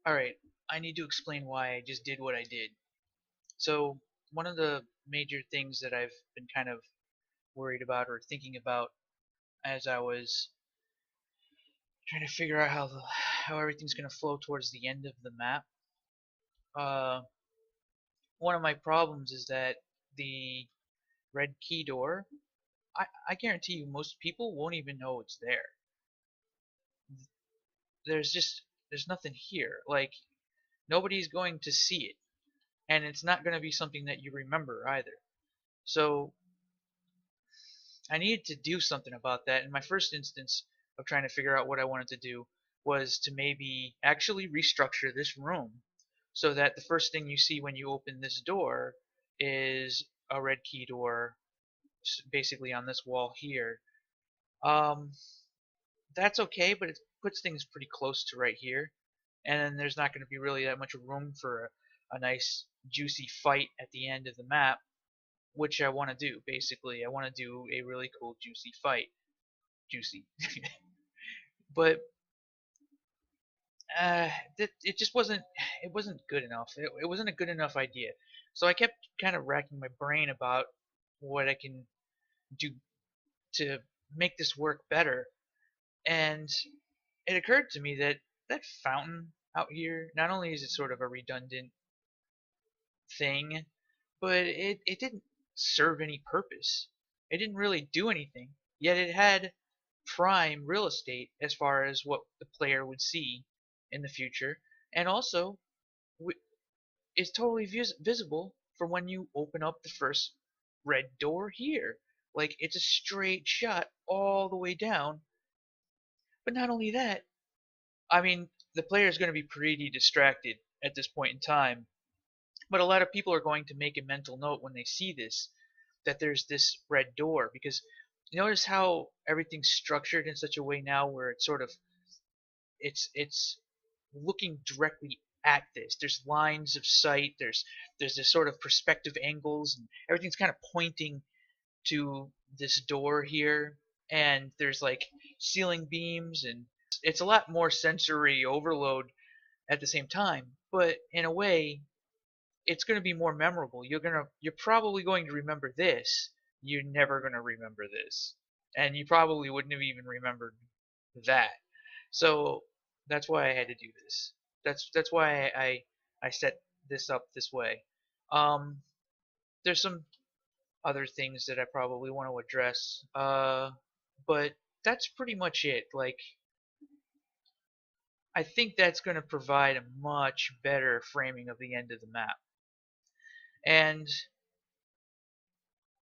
Alright, I need to explain why I just did what I did. So, one of the major things that I've been kind of worried about or thinking about as I was trying to figure out how everything's going to flow towards the end of the map, uh, one of my problems is that the red key door, I guarantee you most people won't even know it's there. There's nothing here. Like, nobody's going to see it, and it's not going to be something that you remember either. So I needed to do something about that. And my first instance of trying to figure out what I wanted to do was to maybe actually restructure this room so that the first thing you see when you open this door is a red key door basically on this wall here. Um, that's okay, but it puts things pretty close to right here. And then there's not going to be really that much room for a nice juicy fight at the end of the map, which I want to do. Basically, I want to do a really cool juicy fight. Juicy. But uh, it just wasn't good enough. It wasn't a good enough idea. So I kept kind of racking my brain about what I can do to make this work better. And it occurred to me that that fountain out here, not only is it sort of a redundant thing, but it didn't serve any purpose. It didn't really do anything. Yet it had prime real estate as far as what the player would see in the future, and also is totally visible from when you open up the first red door here. Like, it's a straight shot all the way down. But not only that, I mean, the player is going to be pretty distracted at this point in time, but a lot of people are going to make a mental note when they see this, that there's this red door, because notice how everything's structured in such a way now where it's sort of it's looking directly at this. There's lines of sight. There's this sort of perspective angles, and everything's kind of pointing to this door here. And there's like ceiling beams, and it's a lot more sensory overload at the same time. But in a way, it's going to be more memorable. You're probably going to remember this. You're never going to remember this, and you probably wouldn't have even remembered that. So that's why I had to do this. That's why I set this up this way. Um, there's some other things that I probably want to address, but that's pretty much it. Like, I think that's going to provide a much better framing of the end of the map, and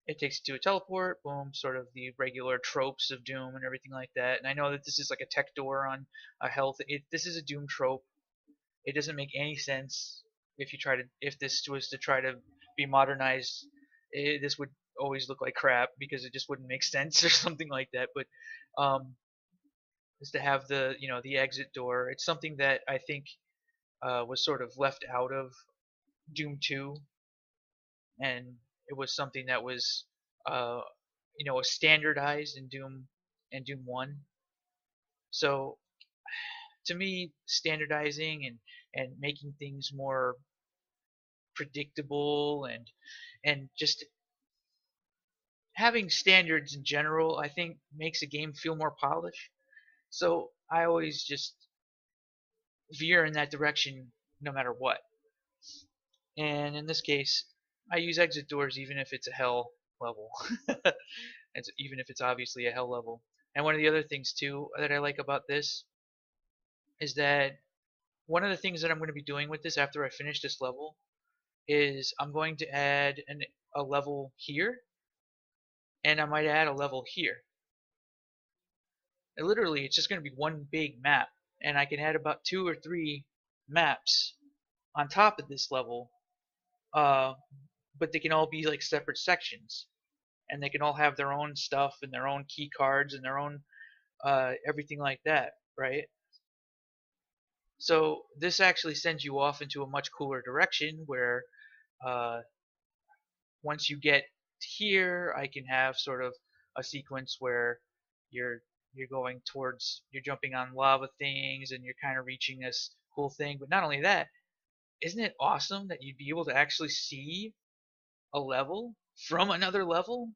it takes you to a teleport, boom, sort of the regular tropes of Doom and everything like that. And I know that this is like a tech door on a health. This is a Doom trope. It doesn't make any sense if this was to try to be modernized. This would always look like crap because it just wouldn't make sense or something like that. But um, is to have the exit door. It's something that I think was sort of left out of Doom 2, and it was something that was uh, standardized in Doom 1. So to me, standardizing and making things more predictable and just having standards in general, I think makes a game feel more polished. So I always just veer in that direction no matter what. And in this case, I use exit doors even if it's a hell level. Even if it's obviously a hell level. And one of the other things too that I like about this is that one of the things that I'm going to be doing with this after I finish this level is I'm going to add a level here, and I might add a level here. And literally, it's just going to be one big map, and I can add about 2 or 3 maps on top of this level, uh, but they can all be like separate sections, and they can all have their own stuff and their own key cards and their own everything like that, right? So this actually sends you off into a much cooler direction where uh, once you get here, I can have sort of a sequence where you're you're going towards, you're jumping on lava things and you're kind of reaching this cool thing. But not only that, isn't it awesome that you'd be able to actually see a level from another level?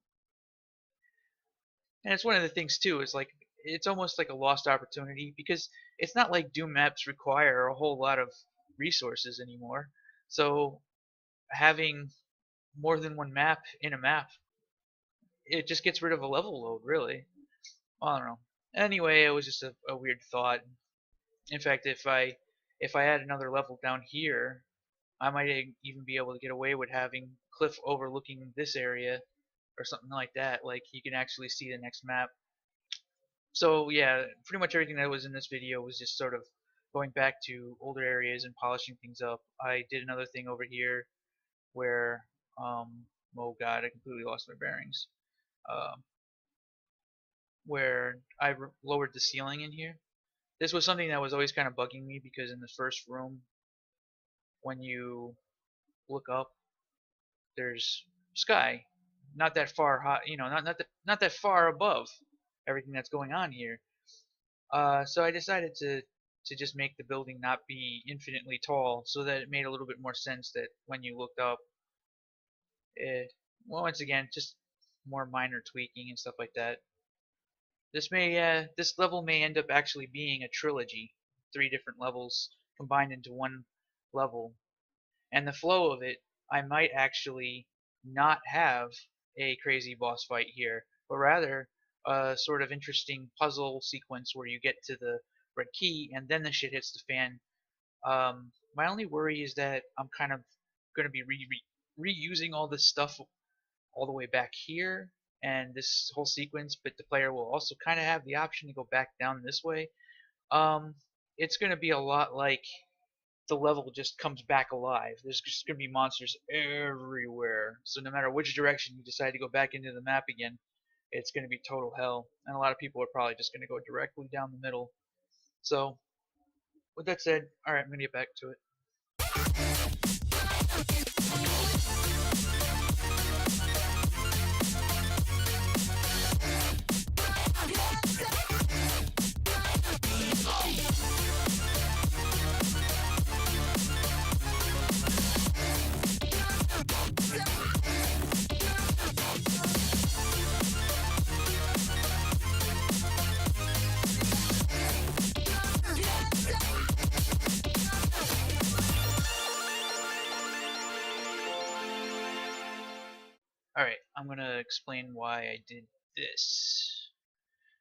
And it's one of the things too, is like it's almost like a lost opportunity because it's not like Doom maps require a whole lot of resources anymore. So having more than one map in a map, it just gets rid of a level load, really. I don't know. Anyway, it was just a weird thought. In fact, if I had another level down here, I might even be able to get away with having cliff overlooking this area or something like that. Like you can actually see the next map. So yeah, pretty much everything that was in this video was just sort of going back to older areas and polishing things up. I did another thing over here where, oh god, I completely lost my bearings. Um, where I lowered the ceiling in here. This was something that was always kind of bugging me because in the first room, when you look up, there's sky, not that far high, not that far above everything that's going on here. So I decided to just make the building not be infinitely tall, so that it made a little bit more sense that when you looked up, well, once again, just more minor tweaking and stuff like that. This level may end up actually being a trilogy, 3 different levels combined into one level, and the flow of it, I might actually not have a crazy boss fight here, but rather a sort of interesting puzzle sequence where you get to the red key and then the shit hits the fan. My only worry is that I'm kind of going to be reusing all this stuff all the way back here and this whole sequence, but the player will also kind of have the option to go back down this way. Um, it's going to be a lot like the level just comes back alive. There's just going to be monsters everywhere. So no matter which direction you decide to go back into the map again, it's going to be total hell. And a lot of people are probably just going to go directly down the middle. So with that said, alright, I'm going to get back to it. Alright, I'm going to explain why I did this.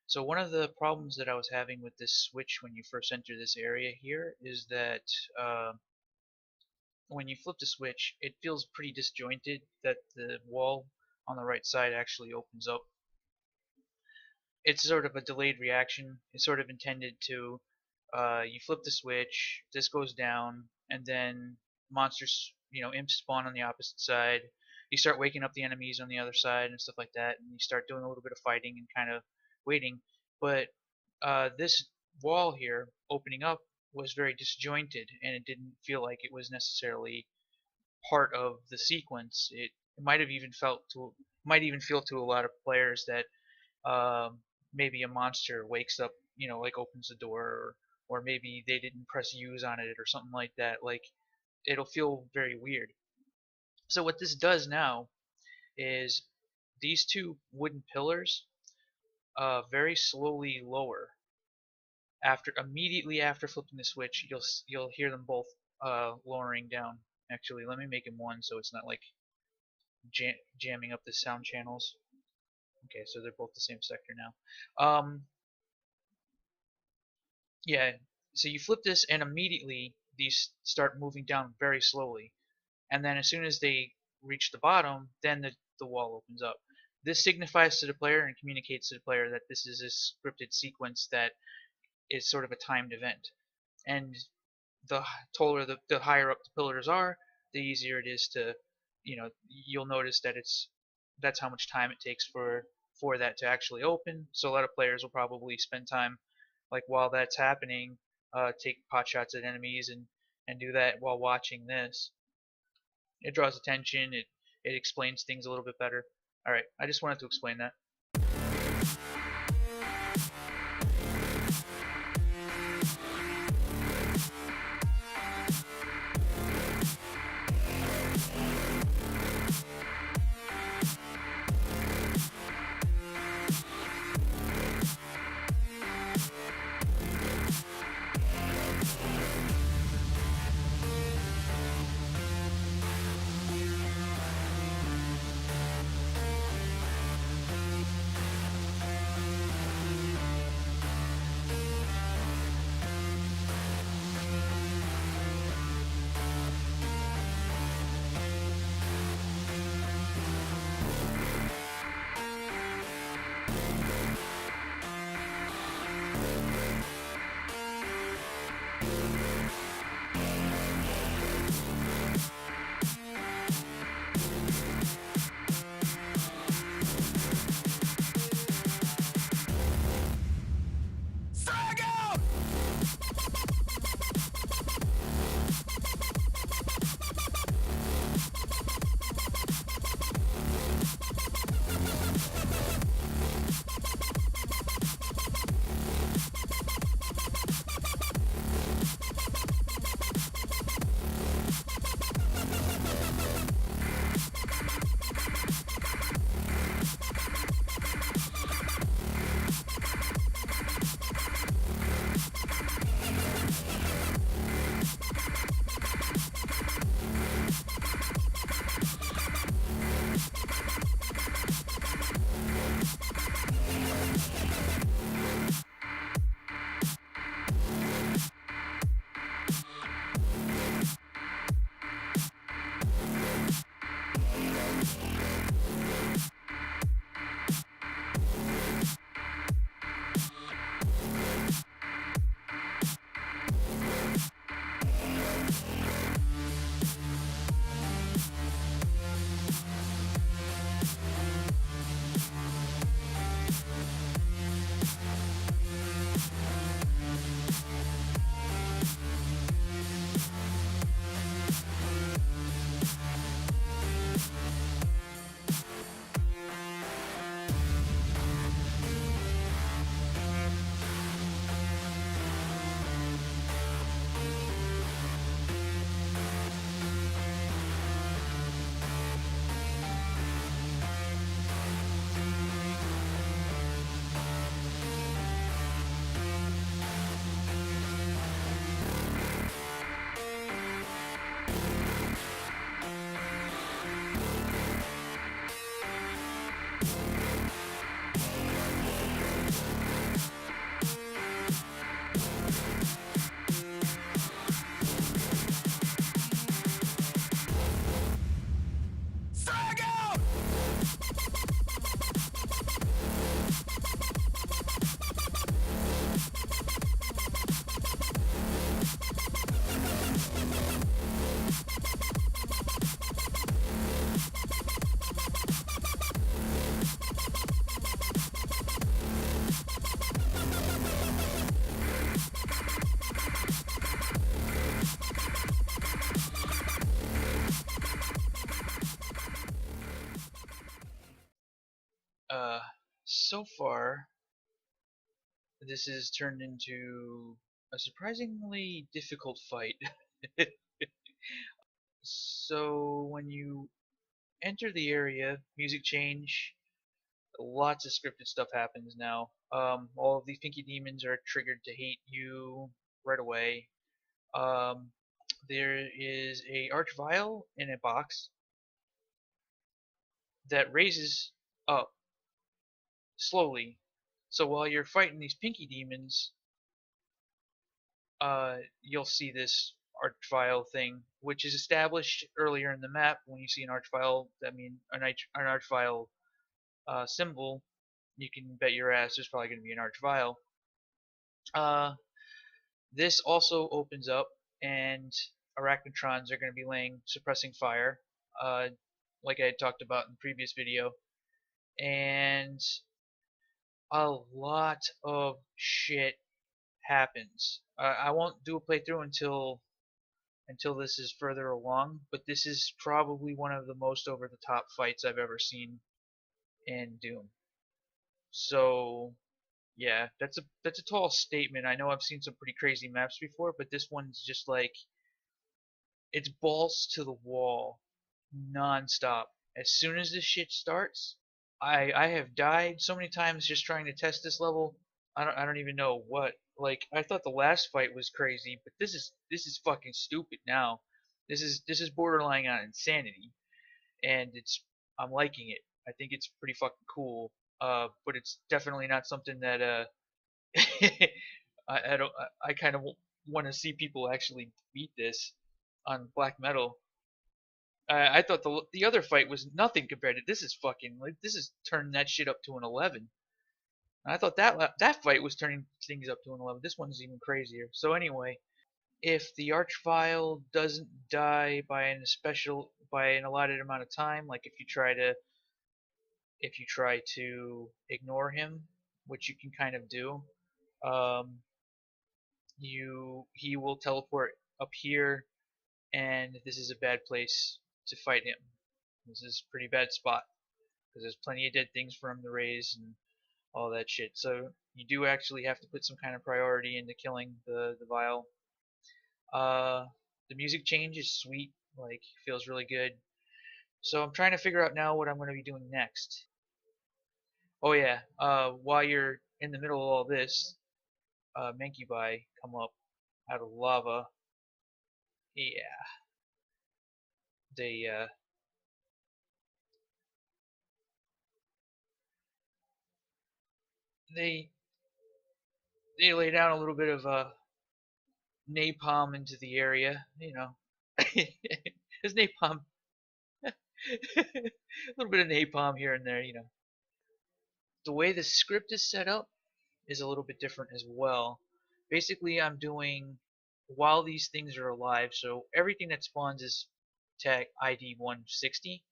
So one of the problems that I was having with this switch when you first enter this area here is that when you flip the switch, it feels pretty disjointed that the wall on the right side actually opens up. It's sort of a delayed reaction. It's sort of intended to, you flip the switch, this goes down, and then monsters, imps spawn on the opposite side. You start waking up the enemies on the other side and stuff like that, and you start doing a little bit of fighting and kind of waiting. But this wall here opening up was very disjointed, and it didn't feel like it was necessarily part of the sequence. It might have even might even feel to a lot of players that maybe a monster wakes up, like opens the door, or maybe they didn't press use on it or something like that. Like it'll feel very weird. So what this does now is these 2 wooden pillars very slowly lower. Immediately after flipping the switch, you'll hear them both lowering down. Actually, let me make them one so it's not like jamming up the sound channels. Okay, so they're both the same sector now. Yeah, so you flip this and immediately these start moving down very slowly. And then as soon as they reach the bottom, then the wall opens up. This signifies to the player and communicates to the player that this is a scripted sequence that is sort of a timed event. And the taller, the higher up the pillars are, the easier it is to, you'll notice that that's how much time it takes for that to actually open. So a lot of players will probably spend time, like while that's happening, take pot shots at enemies and do that while watching this. It draws attention. It explains things a little bit better. All right, I just wanted to explain that. uh, so far this has turned into a surprisingly difficult fight. So when you enter the area, music change, lots of scripted stuff happens now. All of these pinky demons are triggered to hate you right away. Um, there is a archvile in a box that raises up slowly. So while you're fighting these pinky demons, you'll see this archvile thing, which is established earlier in the map. When you see an archvile, that means an archvile symbol, you can bet your ass there's probably going to be an archvile. Uh, this also opens up, and arachnotrons are going to be laying suppressing fire, uh, like I had talked about in the previous video, and a lot of shit happens. I won't do a playthrough until this is further along, but this is probably one of the most over the top fights I've ever seen in Doom. So yeah, that's a tall statement. I know I've seen some pretty crazy maps before, but this one's just like it's balls to the wall, non-stop. As soon as this shit starts, I have died so many times just trying to test this level. I don't even know what. Like I thought the last fight was crazy, but this is fucking stupid now. This is borderline on insanity, and I'm liking it. I think it's pretty fucking cool. But it's definitely not something that I don't I kind of want to see people actually beat this on black metal. I thought the other fight was nothing compared to this. Is fucking like this is turning that shit up to an 11. I thought that fight was turning things up to an 11. This one's even crazier. So anyway, if the archvile doesn't die by an allotted amount of time, like if you try to ignore him, which you can kind of do, um, he will teleport up here, and this is a bad place to fight him. This is a pretty bad spot because there's plenty of dead things for him to raise and all that shit. So you do actually have to put some kind of priority into killing the Vile. Uh, the music change is sweet, like feels really good. So I'm trying to figure out now what I'm going to be doing next. Oh yeah, while you're in the middle of all this, Mancubi come up out of lava. Yeah, they they they lay down a little bit of napalm into the area. There's napalm, a little bit of napalm here and there. The way the script is set up is a little bit different as well. Basically, I'm doing while these things are alive, so everything that spawns is tag ID 160.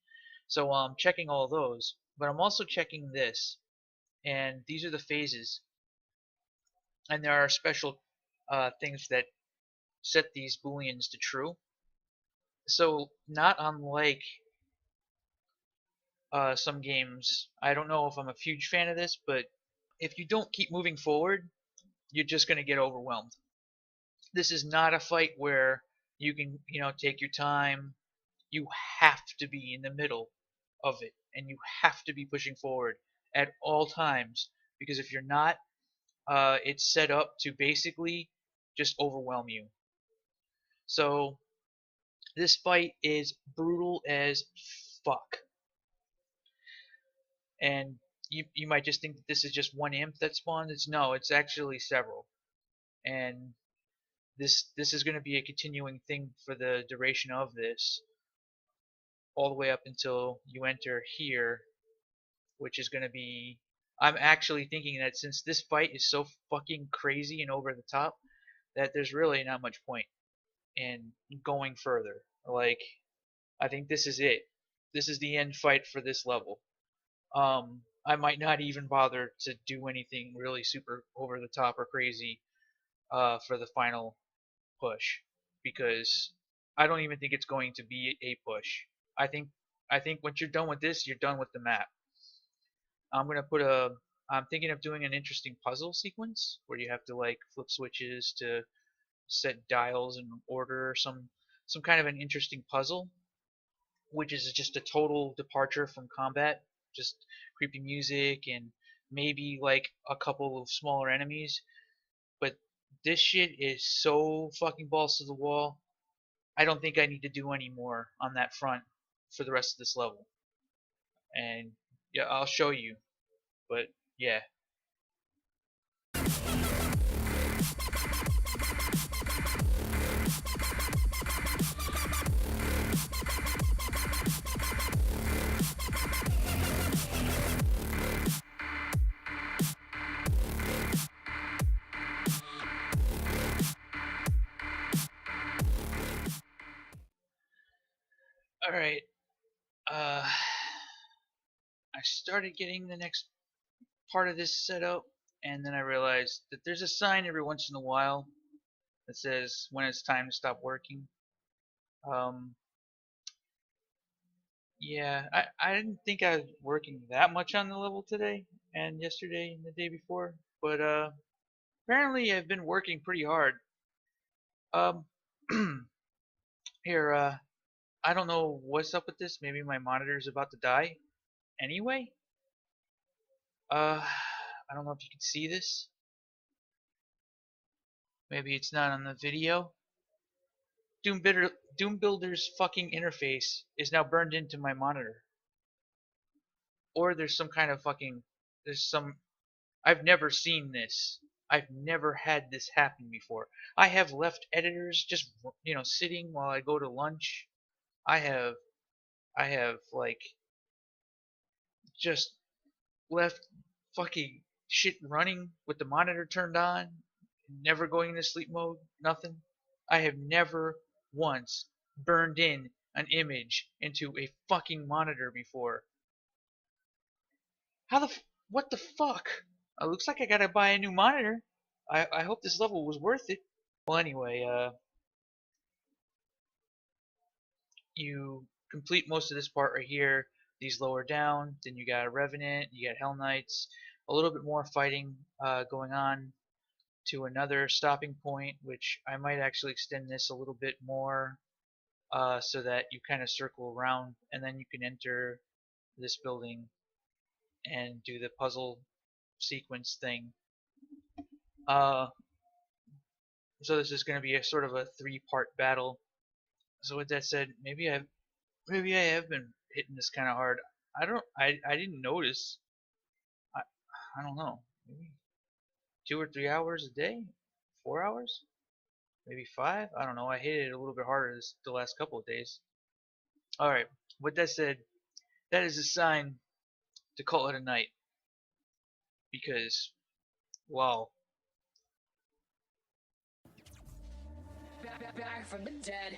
So I'm checking all those, but I'm also checking this, and these are the phases, and there are special things that set these booleans to true. So not unlike some games, I don't know if I'm a huge fan of this, but if you don't keep moving forward, you're just going to get overwhelmed. This is not a fight where you can, take your time. You have to be in the middle of it, and you have to be pushing forward at all times, because if you're not, it's set up to basically just overwhelm you. So this fight is brutal as fuck. And you might just think that this is just one imp that spawned. It's actually several. And this is going to be a continuing thing for the duration of this, all the way up until you enter here, which is going to be. I'm actually thinking that since this fight is so fucking crazy and over the top, that there's really not much point in going further. Like, I think this is it. This is the end fight for this level. I might not even bother to do anything really super over the top or crazy for the final push, because I don't even think it's going to be a push. I think I think once you're done with this, you're done with the map. I'm thinking of doing an interesting puzzle sequence where you have to like flip switches to set dials in order, or some kind of an interesting puzzle, which is just a total departure from combat, just creepy music and maybe like a couple of smaller enemies. But this shit is so fucking balls to the wall. I don't think I need to do any more on that front for the rest of this level. And yeah, I'll show you. But yeah. All right. Uh, I started getting the next part of this set up, and then I realized that there's a sign every once in a while that says when it's time to stop working. Um, yeah, I didn't think I was working that much on the level today and yesterday and the day before, but apparently I've been working pretty hard. Um, here, I don't know what's up with this. Maybe my monitor's about to die. Anyway, I don't know if you can see this. Maybe it's not on the video. Doom Builder's fucking interface is now burned into my monitor. Or there's some kind of fucking there's some I've never seen this. I've never had this happen before. I have left editors just sitting while I go to lunch. I have I have like just left fucking shit running with the monitor turned on, never going into sleep mode, nothing. I have never once burned in an image into a fucking monitor before. How the what the fuck? Looks like I gotta buy a new monitor. I hope this level was worth it. Well, anyway, you complete most of this part right here. These lower down. Then you got a Revenant. You got Hell Knights. A little bit more fighting going on to another stopping point, which I might actually extend this a little bit more so that you kind of circle around and then you can enter this building and do the puzzle sequence thing. Uh, so this is going to be a sort of a three-part battle. So with that said, maybe I have been hitting this kind of hard. I didn't notice. I I don't know. Maybe 2 or 3 hours a day, 4 hours, maybe five. I don't know. I hit it a little bit harder the last couple of days. All right. With that said, that is a sign to call it a night because, wow. Back from the dead.